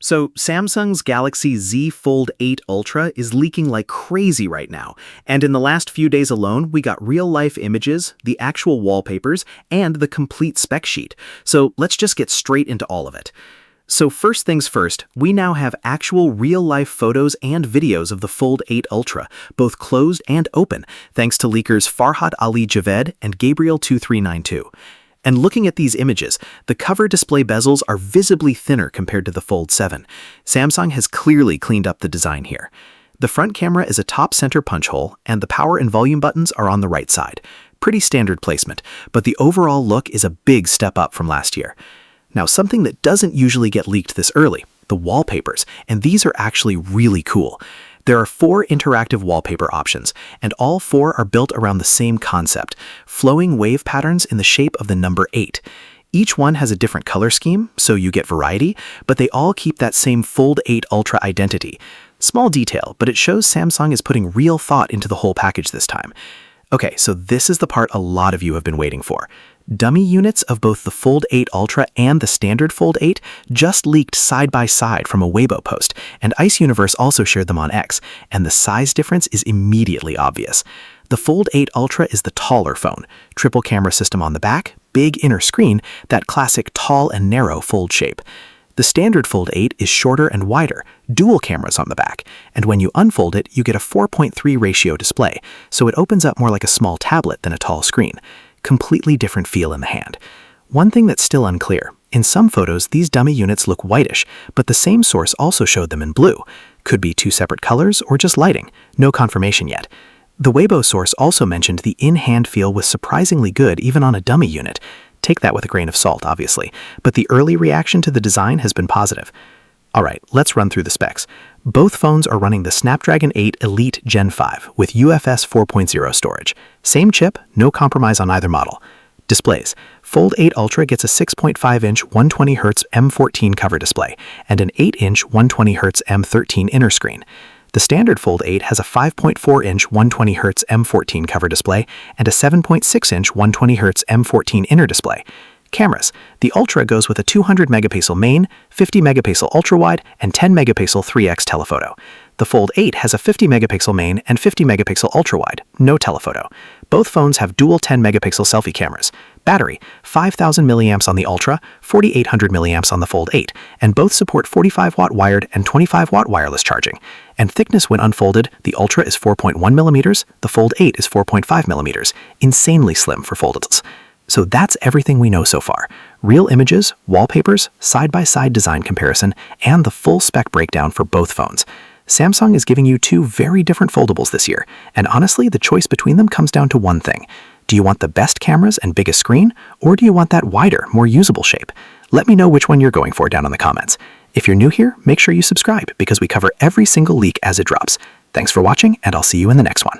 So Samsung's Galaxy Z Fold 8 Ultra is leaking like crazy right now, and in the last few days alone, we got real-life images, the actual wallpapers, and the complete spec sheet. So let's just get straight into all of it. So first things first, we now have actual real-life photos and videos of the Fold 8 Ultra, both closed and open, thanks to leakers Farhat Ali Javed and Gabriel2392. And looking at these images, the cover display bezels are visibly thinner compared to the Fold 7. Samsung has clearly cleaned up the design here. The front camera is a top center punch hole, and the power and volume buttons are on the right side. Pretty standard placement, but the overall look is a big step up from last year. Now, something that doesn't usually get leaked this early, the wallpapers, and these are actually really cool. There are 4 interactive wallpaper options, and all 4 are built around the same concept, flowing wave patterns in the shape of the number 8. Each one has a different color scheme, so you get variety, but they all keep that same Fold 8 Ultra identity. Small detail, but it shows Samsung is putting real thought into the whole package this time. Okay, so this is the part a lot of you have been waiting for. Dummy units of both the Fold 8 Ultra and the standard Fold 8 just leaked side by side from a Weibo post, and Ice Universe also shared them on X, and the size difference is immediately obvious. The Fold 8 Ultra is the taller phone, triple camera system on the back, big inner screen, that classic tall and narrow fold shape. The standard Fold 8 is shorter and wider, dual cameras on the back, and when you unfold it, you get a 4:3 ratio display, so it opens up more like a small tablet than a tall screen. Completely different feel in the hand. One thing that's still unclear, in some photos these dummy units look whitish, but the same source also showed them in blue. Could be 2 separate colors or just lighting, no confirmation yet. The Weibo source also mentioned the in-hand feel was surprisingly good even on a dummy unit. Take that with a grain of salt, obviously, but the early reaction to the design has been positive. Alright, let's run through the specs. Both phones are running the Snapdragon 8 Elite Gen 5 with UFS 4.0 storage. Same chip, no compromise on either model. Displays. Fold 8 Ultra gets a 6.5-inch 120Hz M14 cover display and an 8-inch 120Hz M13 inner screen. The standard Fold 8 has a 5.4-inch 120Hz M14 cover display and a 7.6-inch 120Hz M14 inner display. Cameras. The Ultra goes with a 200-megapixel main, 50-megapixel ultra-wide, and 10-megapixel 3x telephoto. The Fold 8 has a 50-megapixel main and 50-megapixel ultra-wide, no telephoto. Both phones have dual 10-megapixel selfie cameras. Battery, 5,000 mAh on the Ultra, 4,800 mAh on the Fold 8, and both support 45-watt wired and 25-watt wireless charging. And thickness when unfolded, the Ultra is 4.1 millimeters, the Fold 8 is 4.5 millimeters. Insanely slim for foldables. So that's everything we know so far. Real images, wallpapers, side-by-side design comparison, and the full spec breakdown for both phones. Samsung is giving you 2 very different foldables this year, and honestly, the choice between them comes down to one thing. Do you want the best cameras and biggest screen, or do you want that wider, more usable shape? Let me know which one you're going for down in the comments. If you're new here, make sure you subscribe because we cover every single leak as it drops. Thanks for watching, and I'll see you in the next one.